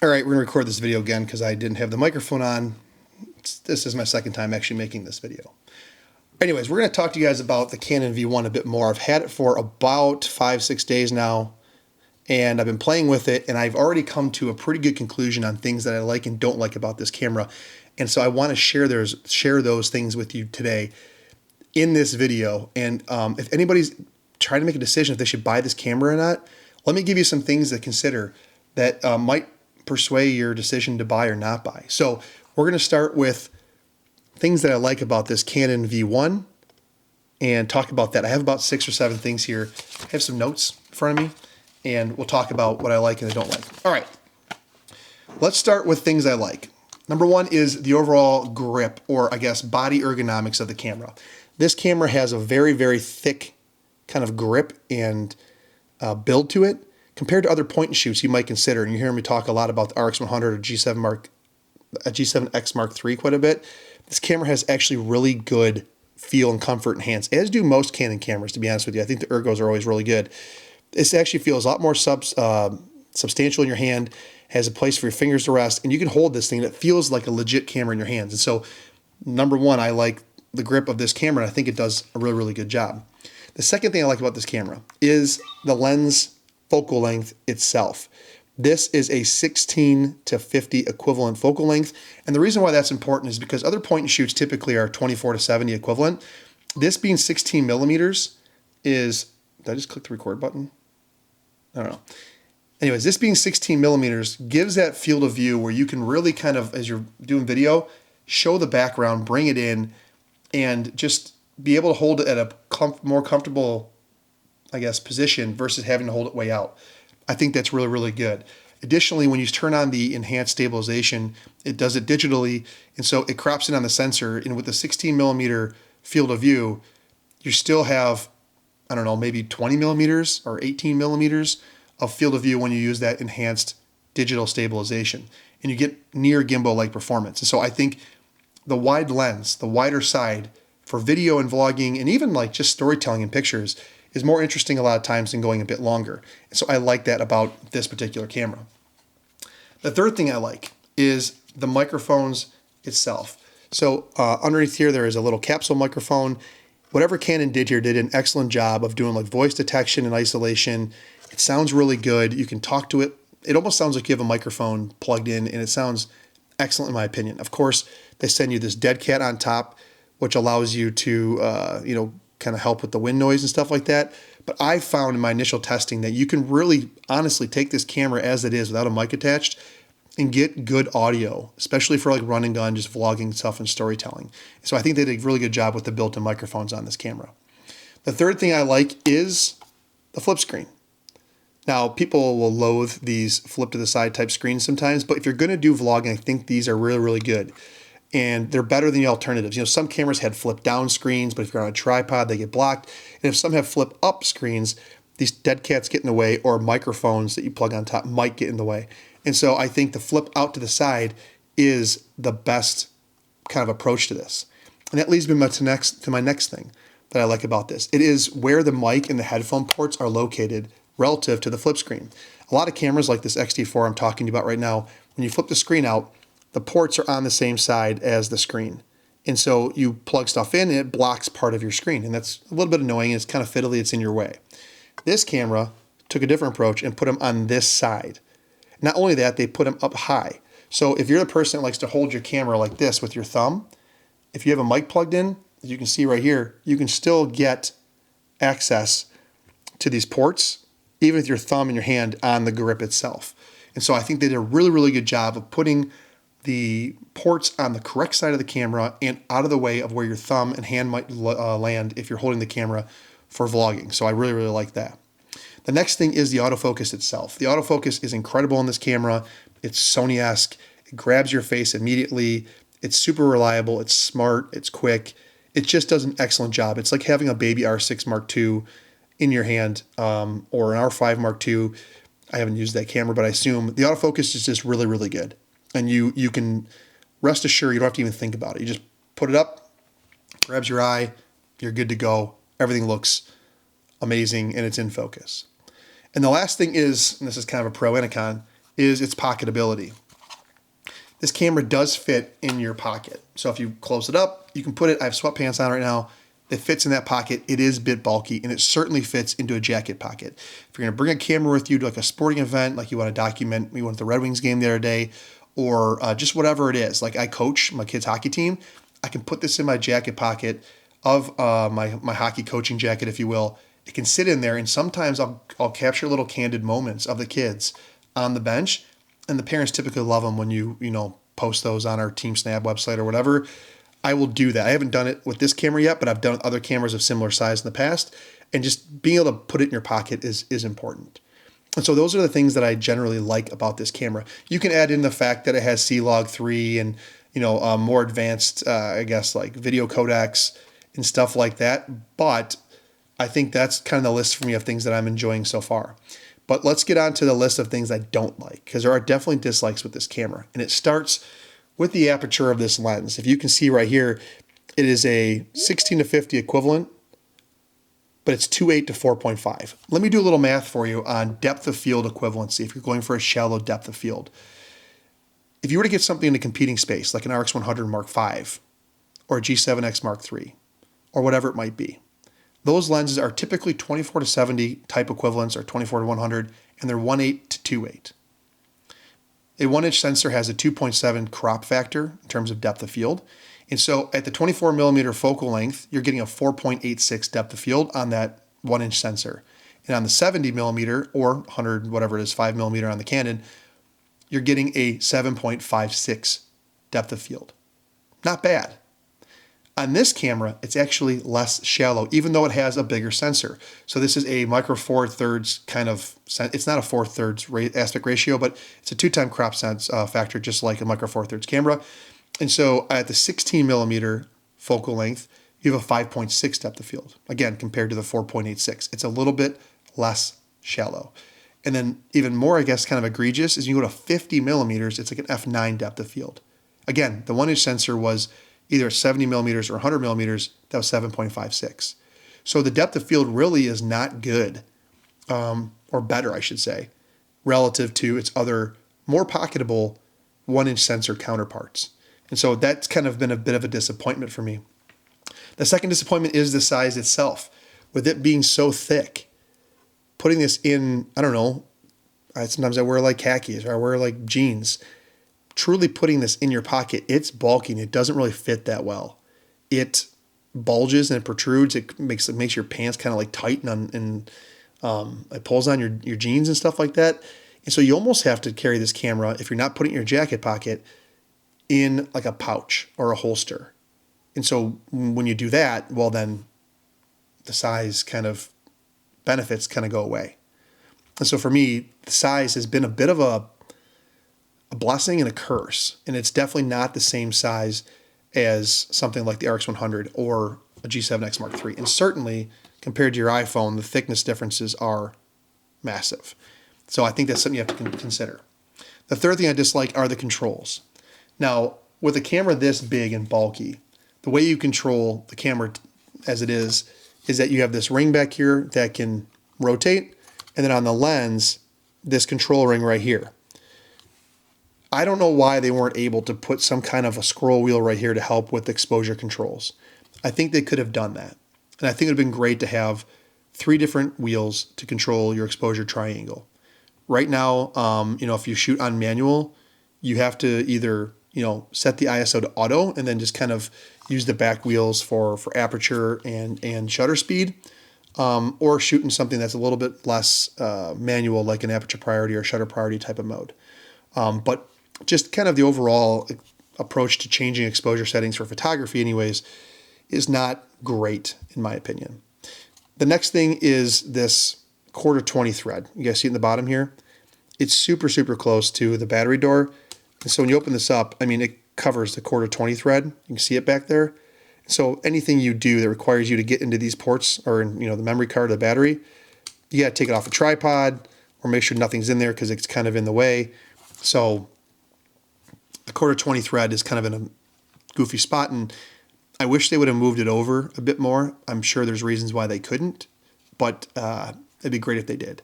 All right, we're gonna record this video again because I didn't have the microphone on. This is my second time actually making this video. Anyways, we're gonna talk to you guys about the Canon V1 a bit more. I've had it for about 5-6 days now, and I've been playing with it, and I've already come to a pretty good conclusion on things that I like and don't like about this camera. And so I wanna share those things with you today in this video. And if anybody's trying to make a decision if they should buy this camera or not, let me give you some things to consider that might persuade your decision to buy or not buy. So we're going to start with things that I like about this Canon V1 and talk about that. I have about 6 or 7 things here. I have some notes in front of me, and we'll talk about what I like and I don't like. All right, let's start with things I like. Number one is the overall grip, or I guess body ergonomics of the camera. This camera has a very, very thick kind of grip and build to it, compared to other point and shoots you might consider. And you're hearing me talk a lot about the RX100 or G7X Mark III quite a bit. This camera has actually really good feel and comfort and hands, as do most Canon cameras, to be honest with you. I think the ergos are always really good. This actually feels a lot more substantial in your hand, has a place for your fingers to rest, and you can hold this thing and it feels like a legit camera in your hands. And so, number one, I like the grip of this camera, and I think it does a really, really good job. The second thing I like about this camera is the lens focal length itself. This is a 16 to 50 equivalent focal length. And the reason why that's important is because other point and shoots typically are 24 to 70 equivalent. This being 16 millimeters is, did I just click the record button? I don't know. Anyways, this being 16 millimeters gives that field of view where you can really kind of, as you're doing video, show the background, bring it in, and just be able to hold it at a more comfortable, I guess, position versus having to hold it way out. I think that's really, really good. Additionally, when you turn on the enhanced stabilization, it does it digitally, and so it crops in on the sensor, and with the 16 millimeter field of view, you still have, I don't know, maybe 20 millimeters or 18 millimeters of field of view when you use that enhanced digital stabilization, and you get near gimbal-like performance. And so I think the wide lens, the wider side for video and vlogging, and even like just storytelling and pictures, is more interesting a lot of times than going a bit longer. And so I like that about this particular camera. The third thing I like is the microphones itself. So underneath here, there is a little capsule microphone. Whatever Canon did here did an excellent job of doing like voice detection and isolation. It sounds really good. You can talk to it. It almost sounds like you have a microphone plugged in, and it sounds excellent in my opinion. Of course, they send you this dead cat on top, which allows you to, kind of help with the wind noise and stuff like that. But I found in my initial testing that you can really honestly take this camera as it is without a mic attached and get good audio, especially for like run and gun, just vlogging stuff and storytelling. So I think they did a really good job with the built-in microphones on this camera. The third thing I like is the flip screen. Now, people will loathe these flip to the side type screens sometimes, but if you're going to do vlogging, I think these are really, really good. And they're better than the alternatives. You know, some cameras had flip down screens, but if you're on a tripod, they get blocked. And if some have flip up screens, these dead cats get in the way, or microphones that you plug on top might get in the way. And so I think the flip out to the side is the best kind of approach to this. And that leads me to my next thing that I like about this. It is where the mic and the headphone ports are located relative to the flip screen. A lot of cameras like this XT4 I'm talking to you about right now, when you flip the screen out, the ports are on the same side as the screen. And so you plug stuff in and it blocks part of your screen. And that's a little bit annoying. It's kind of fiddly. It's in your way. This camera took a different approach and put them on this side. Not only that, they put them up high. So if you're the person that likes to hold your camera like this with your thumb, if you have a mic plugged in, as you can see right here, you can still get access to these ports, even with your thumb and your hand on the grip itself. And so I think they did a really, really good job of putting the ports on the correct side of the camera and out of the way of where your thumb and hand might land if you're holding the camera for vlogging. So I really, really like that. The next thing is the autofocus itself. The autofocus is incredible in this camera. It's Sony-esque. It grabs your face immediately. It's super reliable. It's smart. It's quick. It just does an excellent job. It's like having a baby R6 Mark II in your hand, or an R5 Mark II. I haven't used that camera, but I assume the autofocus is just really, really good. And you can rest assured you don't have to even think about it. You just put it up, grabs your eye, you're good to go. Everything looks amazing and it's in focus. And the last thing is, and this is kind of a pro and a con, is its pocketability. This camera does fit in your pocket. So if you close it up, you can put it, I have sweatpants on right now, it fits in that pocket. It is a bit bulky, and it certainly fits into a jacket pocket. If you're gonna bring a camera with you to like a sporting event, like you wanna document, we went to the Red Wings game the other day, or just whatever it is. Like I coach my kids' hockey team, I can put this in my jacket pocket of my hockey coaching jacket, if you will. It can sit in there, and sometimes I'll capture little candid moments of the kids on the bench, and the parents typically love them when you post those on our Team Snap website or whatever. I will do that. I haven't done it with this camera yet, but I've done other cameras of similar size in the past, and just being able to put it in your pocket is important. And so those are the things that I generally like about this camera. You can add in the fact that it has C-Log 3 and more advanced, I guess, like video codecs and stuff like that. But I think that's kind of the list for me of things that I'm enjoying so far. But let's get on to the list of things I don't like, because there are definitely dislikes with this camera. And it starts with the aperture of this lens. If you can see right here, it is a 16-50 equivalent, but it's 2.8 to 4.5. Let me do a little math for you on depth of field equivalency if you're going for a shallow depth of field. If you were to get something in a competing space, like an RX100 Mark V or a G7X Mark III, or whatever it might be, those lenses are typically 24 to 70 type equivalents, or 24 to 100, and they're 1.8 to 2.8. A 1-inch sensor has a 2.7 crop factor in terms of depth of field. And so at the 24 millimeter focal length, you're getting a 4.86 depth of field on that 1-inch sensor. And on the 70 millimeter or 100, whatever it is, 5 millimeter on the Canon, you're getting a 7.56 depth of field. Not bad. On this camera, it's actually less shallow, even though it has a bigger sensor. So this is a micro four thirds kind of, it's not a 4/3 aspect ratio, but it's a 2-time crop sense factor, just like a micro four thirds camera. And so at the 16 millimeter focal length, you have a 5.6 depth of field. Again, compared to the 4.86, it's a little bit less shallow. And then even more, I guess, kind of egregious is you go to 50 millimeters, it's like an f9 depth of field. Again, the 1-inch sensor was either 70 millimeters or 100 millimeters, that was 7.56. So the depth of field really is not good, or better, I should say, relative to its other more pocketable 1-inch sensor counterparts. And so that's kind of been a bit of a disappointment for me. The second disappointment is the size itself. With it being so thick, putting this in, I don't know, sometimes I wear like khakis or I wear like jeans. Truly putting this in your pocket, it's bulky and it doesn't really fit that well. It bulges and it protrudes. It makes your pants kind of like tight and it pulls on your jeans and stuff like that. And so you almost have to carry this camera, if you're not putting it in your jacket pocket, in like a pouch or a holster. And so when you do that, well then the size kind of benefits kind of go away. And so for me, the size has been a bit of a blessing and a curse. And it's definitely not the same size as something like the RX100 or a G7X Mark III. And certainly, compared to your iPhone, the thickness differences are massive. So I think that's something you have to consider. The third thing I dislike are the controls. Now, with a camera this big and bulky, the way you control the camera as it is that you have this ring back here that can rotate, and then on the lens, this control ring right here. I don't know why they weren't able to put some kind of a scroll wheel right here to help with exposure controls. I think they could have done that. And I think it would have been great to have 3 different wheels to control your exposure triangle. Right now, if you shoot on manual, you have to either, set the ISO to auto and then just kind of use the back wheels for aperture and shutter speed, or shooting something that's a little bit less manual, like an aperture priority or shutter priority type of mode. But just kind of the overall approach to changing exposure settings for photography anyways is not great in my opinion. The next thing is this 1/4-20 thread. You guys see it in the bottom here? It's super, super close to the battery door. And so when you open this up, it covers the 1/4-20 thread. You can see it back there. So anything you do that requires you to get into these ports or in, the memory card or the battery, you got to take it off a tripod or make sure nothing's in there because it's kind of in the way. So the 1/4-20 thread is kind of in a goofy spot, and I wish they would have moved it over a bit more. I'm sure there's reasons why they couldn't, but it'd be great if they did.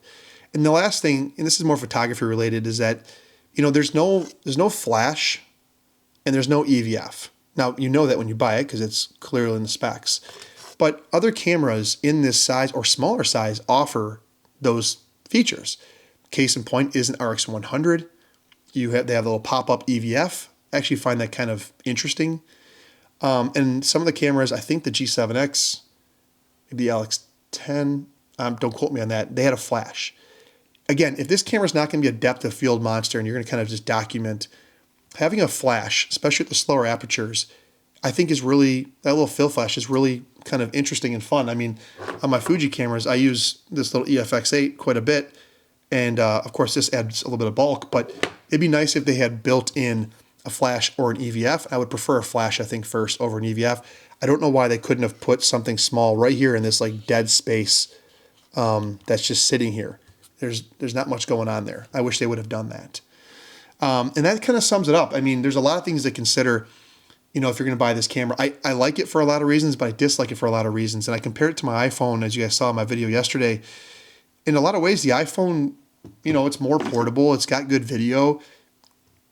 And And the last thing, and this is more photography related, is that, you know, there's no flash and there's no EVF. Now, you know that when you buy it because it's clearly in the specs. But other cameras in this size or smaller size offer those features. Case in point is an RX100. They have a little pop-up EVF. I actually find that kind of interesting. And some of the cameras, I think the G7X, maybe the LX10, don't quote me on that, they had a flash. Again, if this camera is not going to be a depth of field monster and you're going to kind of just document, having a flash, especially at the slower apertures, I think is really, that little fill flash is really kind of interesting and fun. I mean, on my Fuji cameras, I use this little EFX8 quite a bit. And of course, this adds a little bit of bulk, but it'd be nice if they had built in a flash or an EVF. I would prefer a flash, I think, first over an EVF. I don't know why they couldn't have put something small right here in this like dead space that's just sitting here. There's not much going on there. I wish they would have done that. And that kind of sums it up. I mean, there's a lot of things to consider, you know, if you're going to buy this camera. I like it for a lot of reasons, but I dislike it for a lot of reasons. And I compared it to my iPhone, as you guys saw in my video yesterday. In a lot of ways, the iPhone, you know, it's more portable. It's got good video.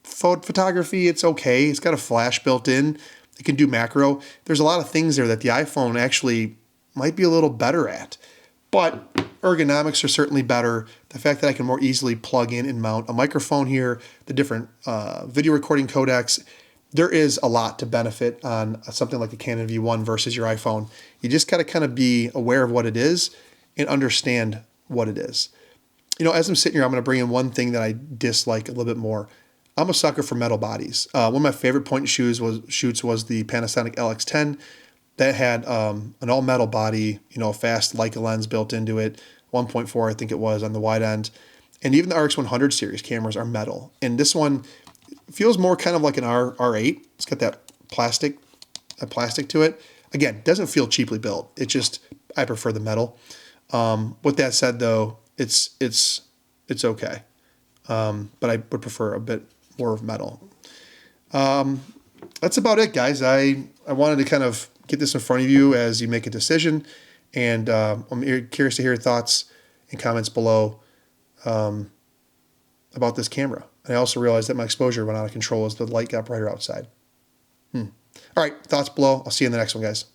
Photography, it's okay. It's got a flash built in. It can do macro. There's a lot of things there that the iPhone actually might be a little better at. But ergonomics are certainly better. The fact that I can more easily plug in and mount a microphone here, the different video recording codecs, there is a lot to benefit on something like the Canon V1 versus your iPhone. You just got to kind of be aware of what it is and understand what it is. You know, as I'm sitting here, I'm going to bring in one thing that I dislike a little bit more. I'm a sucker for metal bodies. One of my favorite point shoots was the Panasonic LX10 that had an all metal body, you know, a fast Leica lens built into it, 1.4 I think it was on the wide end, and even the RX100 series cameras are metal. And this one feels more kind of like an R8. It's got that plastic to it. Again, doesn't feel cheaply built. It just, I prefer the metal. With that said, though, it's okay, but I would prefer a bit more of metal. That's about it, guys. I wanted to kind of get this in front of you as you make a decision, and I'm curious to hear your thoughts and comments below about this camera. And I also realized that my exposure went out of control as the light got brighter outside. All right, thoughts below. I'll see you in the next one, guys.